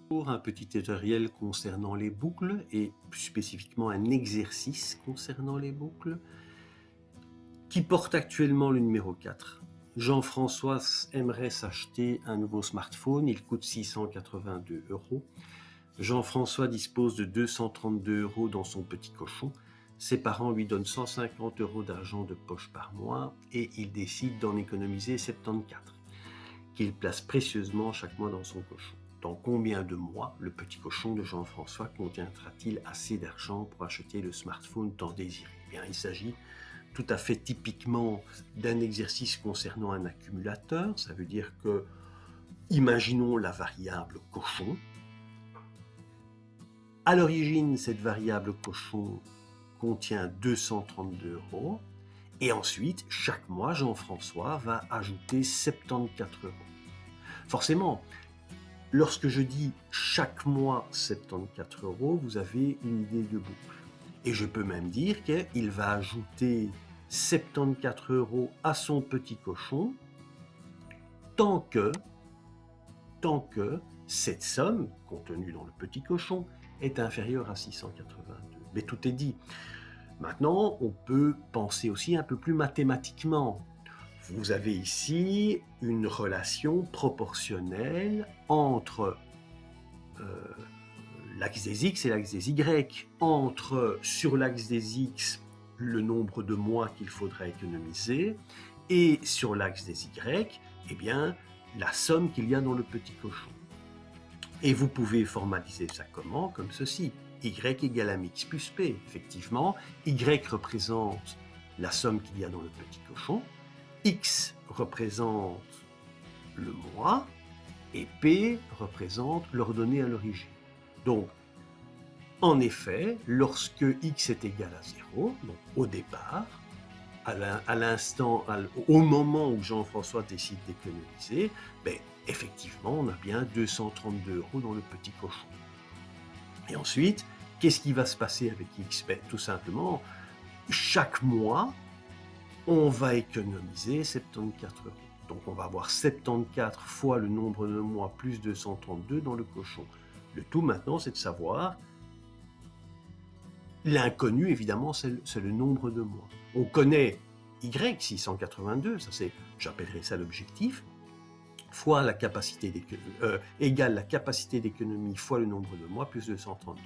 Pour un petit tutoriel concernant les boucles et plus spécifiquement un exercice concernant les boucles qui porte actuellement le numéro 4. Jean-François aimerait s'acheter un nouveau smartphone, il coûte 682 euros. Jean-François dispose de 232 euros dans son petit cochon. Ses parents lui donnent 150 euros d'argent de poche par mois et il décide d'en économiser 74, qu'il place précieusement chaque mois dans son cochon. Dans combien de mois le petit cochon de Jean-François contiendra-t-il assez d'argent pour acheter le smartphone tant désiré? Bien, il s'agit tout à fait typiquement d'un exercice concernant un accumulateur. Ça veut dire que, imaginons la variable cochon. À l'origine, cette variable cochon contient 232 euros. Et ensuite, chaque mois, Jean-François va ajouter 74 euros. Forcément, lorsque je dis chaque mois 74 euros, vous avez une idée de boucle. Et je peux même dire qu'il va ajouter 74 euros à son petit cochon tant que cette somme, contenue dans le petit cochon, est inférieure à 682. Mais tout est dit. Maintenant, on peut penser aussi un peu plus mathématiquement. Vous avez ici une relation proportionnelle entre l'axe des x et l'axe des y, entre, sur l'axe des x, le nombre de mois qu'il faudra économiser, et sur l'axe des y, eh bien, la somme qu'il y a dans le petit cochon. Et vous pouvez formaliser ça comment? Comme ceci. Y égale mx plus p. Effectivement, y représente la somme qu'il y a dans le petit cochon, x représente le mois, et p représente l'ordonnée à l'origine. Donc, en effet, lorsque x est égal à 0, donc au départ, à l'instant, au moment où Jean-François décide d'économiser, effectivement, on a bien 232 euros dans le petit cochon. Et ensuite, qu'est-ce qui va se passer avec x? Tout simplement, chaque mois, on va économiser 74 euros. Donc on va avoir 74 fois le nombre de mois plus 232 dans le cochon. Le tout maintenant, c'est de savoir, l'inconnu évidemment, c'est le nombre de mois. On connaît y, 682, j'appellerais ça l'objectif, fois la capacité égale la capacité d'économie fois le nombre de mois plus 232.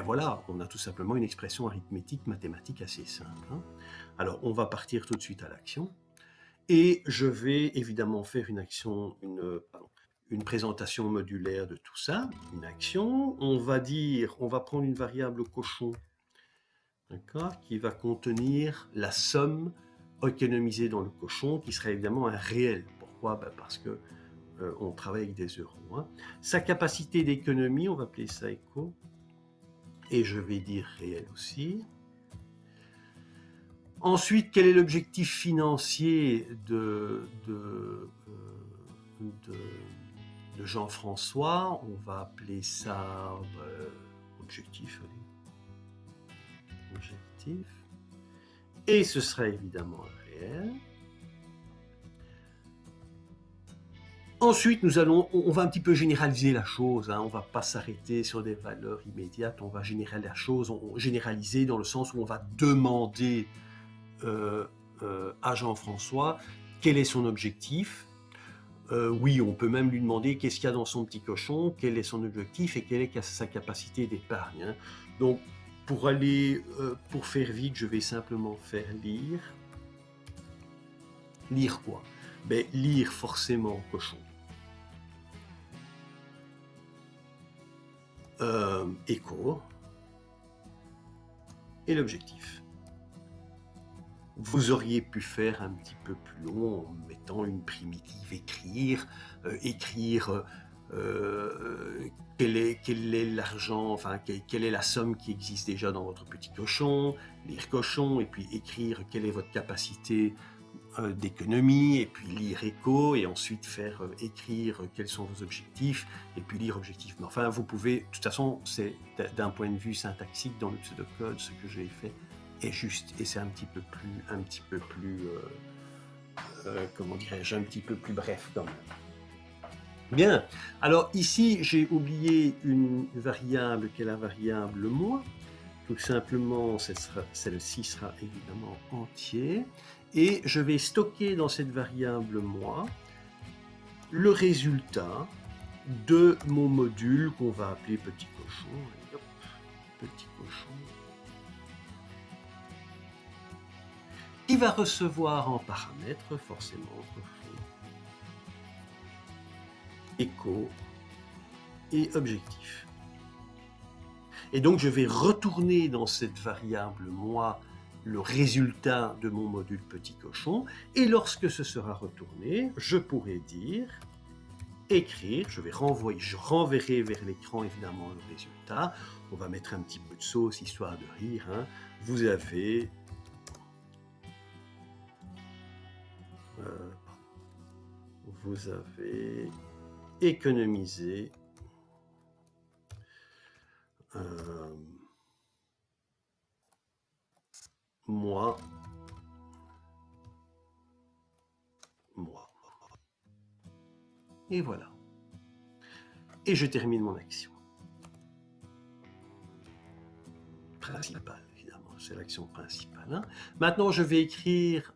Voilà, on a tout simplement une expression arithmétique, mathématique assez simple. Alors, on va partir tout de suite à l'action. Et je vais évidemment faire une présentation modulaire de tout ça. Une action, on va prendre une variable cochon, d'accord, qui va contenir la somme économisée dans le cochon, qui sera évidemment un réel. Pourquoi? Parce que on travaille avec des euros. Sa capacité d'économie, on va appeler ça éco, et je vais dire réel aussi. Ensuite, quel est l'objectif financier de Jean-François? On va appeler ça objectif. Objectif. Et ce sera évidemment un réel. Ensuite, on va un petit peu généraliser la chose. On ne va pas s'arrêter sur des valeurs immédiates. On va généraliser la chose, généraliser dans le sens où on va demander à Jean-François quel est son objectif. Oui, on peut même lui demander qu'est-ce qu'il y a dans son petit cochon, quel est son objectif et quelle est sa capacité d'épargne. Donc, pour faire vite, je vais simplement faire lire. Lire quoi? Lire forcément cochon. Écho. Et l'objectif. Vous auriez pu faire un petit peu plus long en mettant une primitive écrire quel est l'argent, enfin quelle est la somme qui existe déjà dans votre petit cochon, lire cochon, et puis écrire quelle est votre capacité d'économie, et puis lire écho, et ensuite faire écrire quels sont vos objectifs, et puis lire objectif. Mais enfin, vous pouvez, de toute façon, c'est d'un point de vue syntaxique dans le pseudocode, ce que j'ai fait est juste, et c'est un petit peu plus comment dirais-je, un petit peu plus bref quand même. Bien, alors ici j'ai oublié une variable qui est la variable mois. Tout simplement, celle-ci sera évidemment entier. Et je vais stocker dans cette variable mois le résultat de mon module qu'on va appeler petit cochon. Allez, hop, petit cochon. Il va recevoir en paramètre forcément cochon, écho et objectif. Et donc je vais retourner dans cette variable moi le résultat de mon module petit cochon, et lorsque ce sera retourné, je pourrai dire écrire, je renverrai vers l'écran évidemment le résultat. On va mettre un petit peu de sauce histoire de rire, hein. Vous avez économisé moi. Et voilà. Et je termine mon action. Principale, évidemment, c'est l'action principale, hein. Maintenant, je vais écrire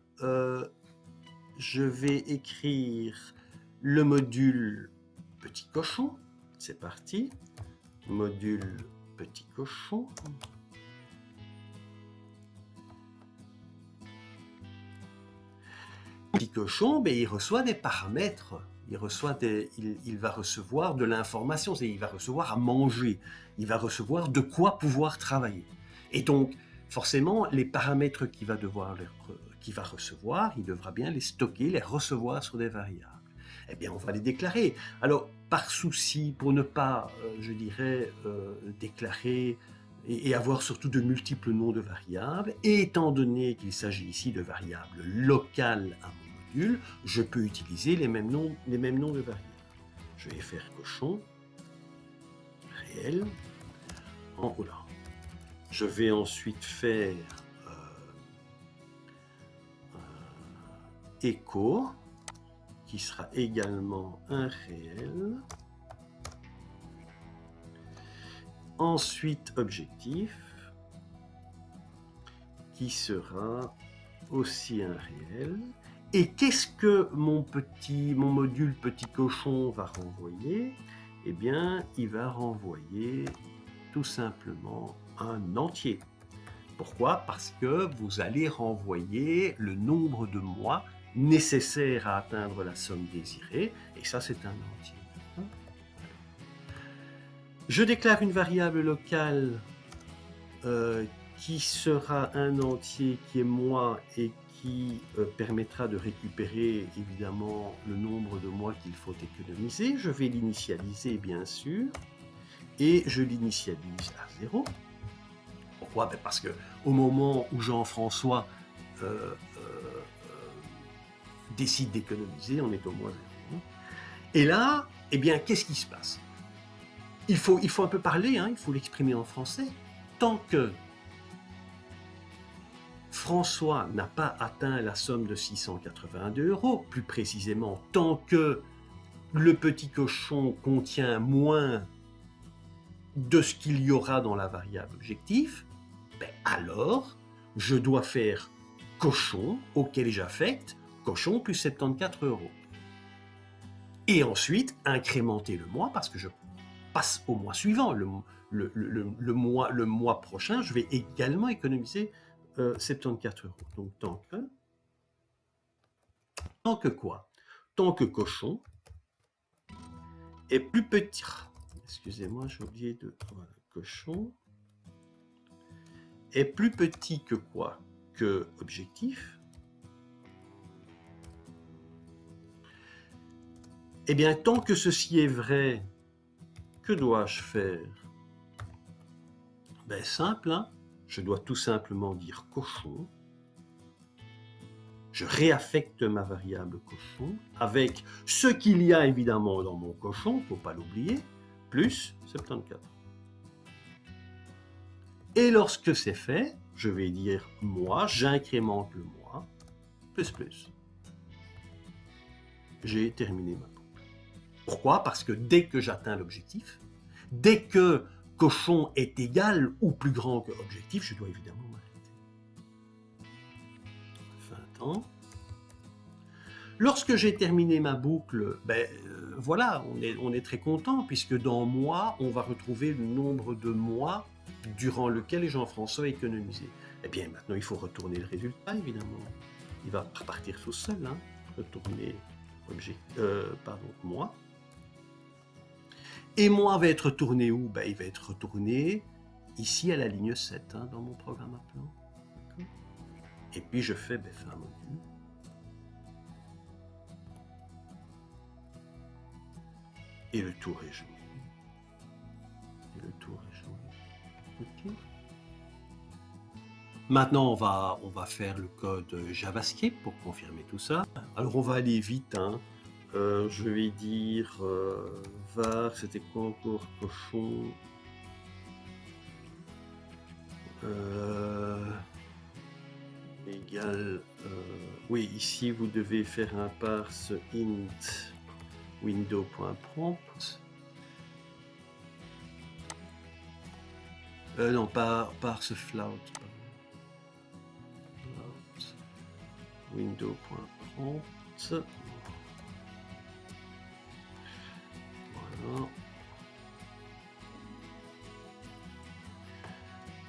le module petit cochon. C'est parti. Module petit cochon. Petit cochon, ben, il reçoit des paramètres. Il va recevoir de l'information, il va recevoir à manger, il va recevoir de quoi pouvoir travailler. Et donc, forcément, les paramètres qu'il va recevoir, il devra bien les stocker, les recevoir sur des variables. Eh bien, on va les déclarer. Alors, par souci, pour ne pas, déclarer et avoir surtout de multiples noms de variables, et étant donné qu'il s'agit ici de variables locales à mon module, je peux utiliser les mêmes noms de variables. Je vais faire cochon, réel, en roulant. Je vais ensuite faire écho, qui sera également un réel. Ensuite, objectif, qui sera aussi un réel. Et qu'est-ce que mon module petit cochon va renvoyer? Eh bien, il va renvoyer tout simplement un entier. Pourquoi? Parce que vous allez renvoyer le nombre de mois nécessaire à atteindre la somme désirée, et ça c'est un entier. Je déclare une variable locale qui sera un entier qui est mois et qui permettra de récupérer évidemment le nombre de mois qu'il faut économiser. Je vais l'initialiser bien sûr, et je l'initialise à 0. Pourquoi? Ben parce que au moment où Jean-François décide d'économiser, on est au moins 0. Et là, eh bien, qu'est-ce qui se passe? Il faut un peu parler, hein, il faut l'exprimer en français. Tant que François n'a pas atteint la somme de 682 €, plus précisément, tant que le petit cochon contient moins de ce qu'il y aura dans la variable objectif, ben alors je dois faire cochon auquel j'affecte cochon plus 74 €. Et ensuite incrémenter le mois parce que je passe au mois suivant. Le mois prochain, je vais également économiser 74 €. Donc tant que quoi? Tant que cochon est plus petit. Excusez-moi, j'ai oublié de... Voilà, cochon est plus petit que quoi? Que objectif. Eh bien, tant que ceci est vrai, que dois-je faire? Ben simple, hein? Je dois tout simplement dire cochon. Je réaffecte ma variable cochon avec ce qu'il y a évidemment dans mon cochon, il ne faut pas l'oublier, plus 74. Et lorsque c'est fait, je vais dire mois, j'incrémente le mois, plus. J'ai terminé ma boucle. Pourquoi? Parce que dès que j'atteins l'objectif, dès que cochon est égal ou plus grand que objectif, je dois évidemment m'arrêter. Fin temps. Lorsque j'ai terminé ma boucle, voilà, on est très content, puisque dans mois, on va retrouver le nombre de mois durant lequel Jean-François a économisé. Eh bien, maintenant, il faut retourner le résultat, évidemment. Il va repartir tout seul, hein. Retourner mois. Et mois va être retourné où? Il va être retourné ici à la ligne 7, hein, dans mon programme à plan. Et puis je fais fin module. Et le tour est joué. Okay. Maintenant, on va faire le code JavaScript pour confirmer tout ça. Alors, on va aller vite, hein. Je vais dire var, c'était quoi encore? Cochon. Égal. Oui, ici, vous devez faire un parse int window.prompt. Non, pas parse float. Window.prompt. Voilà.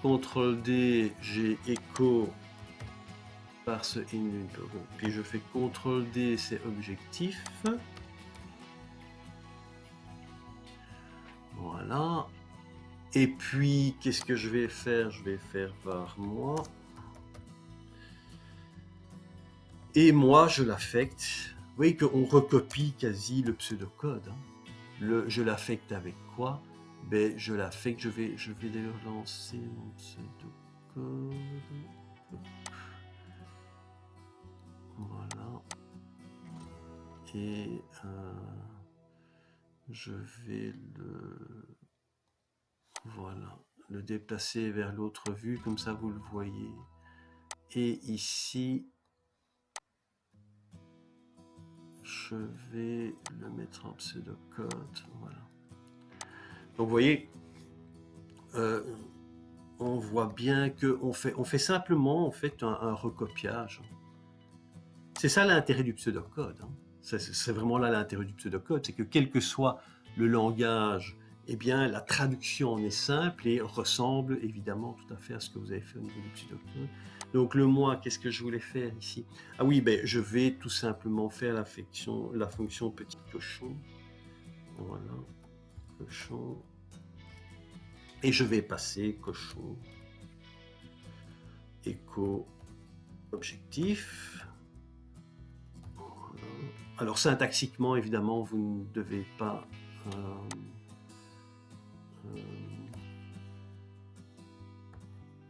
CTRL D, j'ai echo parse in. Puis je fais CTRL D, c'est objectif. Voilà. Et puis, qu'est-ce que je vais faire? Je vais faire var moi. Et moi, je l'affecte. Vous voyez qu'on recopie quasi le pseudocode. Hein. Je l'affecte avec quoi? Je l'affecte, je vais d'ailleurs lancer mon pseudocode. Voilà. Et je vais le déplacer vers l'autre vue, comme ça vous le voyez. Et ici, je vais le mettre en pseudocode. Voilà. Donc vous voyez, on voit bien qu'on fait simplement en fait un recopiage. C'est ça l'intérêt du pseudocode. Hein. C'est vraiment là l'intérêt du pseudocode, c'est que quel que soit le langage, eh bien la traduction en est simple et ressemble évidemment tout à fait à ce que vous avez fait au niveau du pseudocode. Donc le moi, qu'est-ce que je voulais faire ici? Ah oui, je vais tout simplement faire la fonction petit cochon. Voilà, cochon. Et je vais passer cochon, écho, objectif. Voilà. Alors syntaxiquement, évidemment, vous ne devez pas...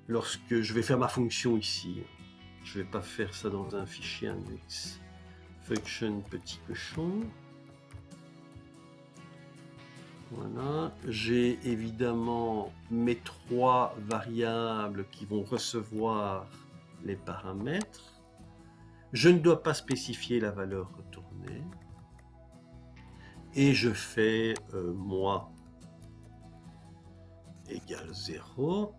lorsque je vais faire ma fonction ici, je ne vais pas faire ça dans un fichier index. Function petit cochon. Voilà, j'ai évidemment mes 3 variables qui vont recevoir les paramètres. Je ne dois pas spécifier la valeur retournée. Et je fais moi égale 0.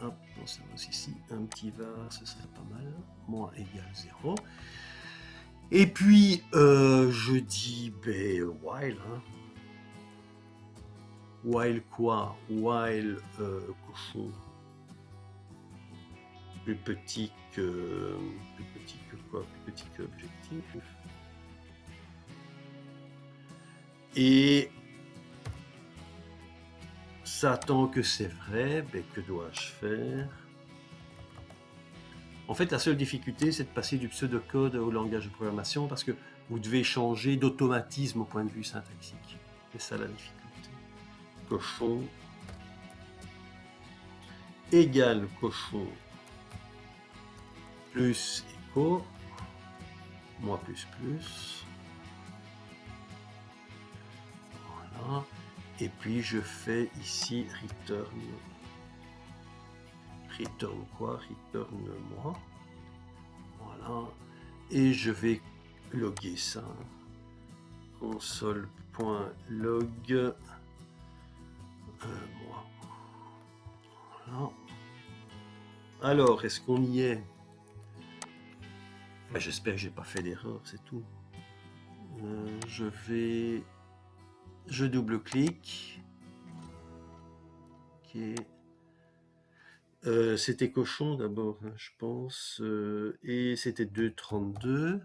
Hop, on s'avance ici, un petit var, ce serait pas mal. Moi égale 0. Et puis, je dis while. Hein. While quoi? While cochon plus petit que quoi? Plus petit que objectif. Et ça, tant que c'est vrai, que dois-je faire? En fait, la seule difficulté, c'est de passer du pseudocode au langage de programmation parce que vous devez changer d'automatisme au point de vue syntaxique. C'est ça la difficulté. Cochon égale cochon plus écho, moi plus. Voilà. Et puis je fais ici return quoi? Return moi. Voilà. Et je vais loguer ça. console.log. Moi. Voilà. Alors, est-ce qu'on y est? Ben, j'espère que j'ai pas fait d'erreur, c'est tout. Je double-clique. Ok. C'était cochon d'abord, hein, je pense. Et c'était 232,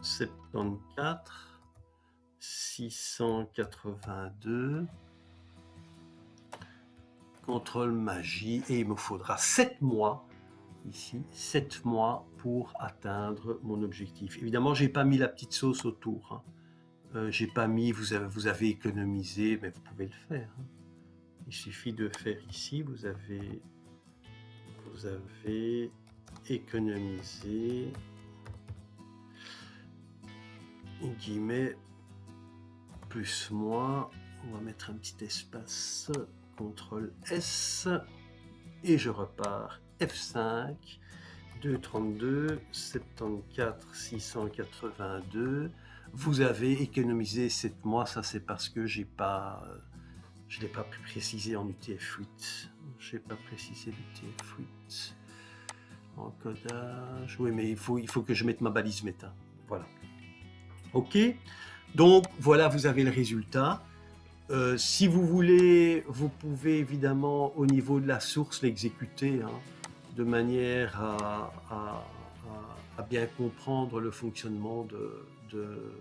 74, 682. Contrôle magie. Et il me faudra 7 mois, ici, 7 mois pour atteindre mon objectif. Évidemment, j'ai pas mis la petite sauce autour. Hein. J'ai pas mis, vous avez économisé, mais vous pouvez le faire. Hein. Il suffit de faire ici, vous avez économisé, guillemets, plus moi, on va mettre un petit espace, CTRL S, et je repars, F5, 232, 74, 682, vous avez économisé 7 mois, ça c'est parce que je l'ai pas précisé en UTF-8. Je n'ai pas précisé l'UTF-8. Encodage. Oui, mais il faut que je mette ma balise méta. Voilà. OK. Donc, voilà, vous avez le résultat. Si vous voulez, vous pouvez évidemment, au niveau de la source, l'exécuter hein, de manière à bien comprendre le fonctionnement de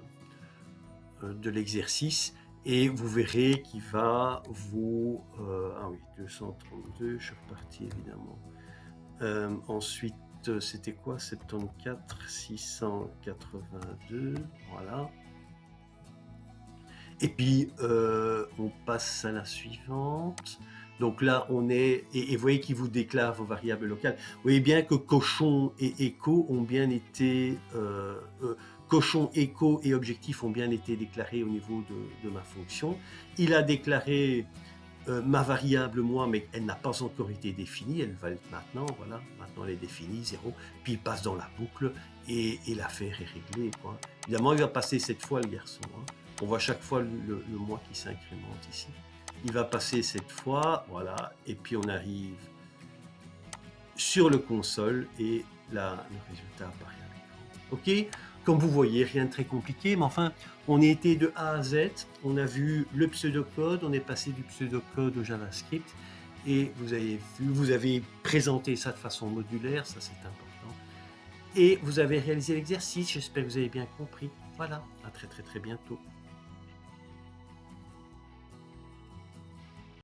l'exercice. Et vous verrez qu'il va vous... ah oui, 232, je suis reparti évidemment. Ensuite, c'était quoi? 74, 682, voilà. Et puis, on passe à la suivante. Donc là, on est... Et vous voyez qu'il vous déclare vos variables locales. Vous voyez bien que cochon et écho ont bien été... cochon, écho et objectif ont bien été déclarés au niveau de ma fonction. Il a déclaré ma variable moi, mais elle n'a pas encore été définie. Elle va être maintenant, voilà. Maintenant, elle est définie, 0. Puis il passe dans la boucle et l'affaire est réglée, quoi. Évidemment, il va passer cette fois, le garçon. Hein. On voit chaque fois le mois qui s'incrémente ici. Il va passer cette fois, voilà. Et puis on arrive sur le console et là, le résultat apparaît à l'écran. OK? Comme vous voyez, rien de très compliqué, mais enfin, on a été de A à Z, on a vu le pseudocode, on est passé du pseudocode au JavaScript, et vous avez présenté ça de façon modulaire, ça c'est important, et vous avez réalisé l'exercice, j'espère que vous avez bien compris. Voilà, à très très très bientôt.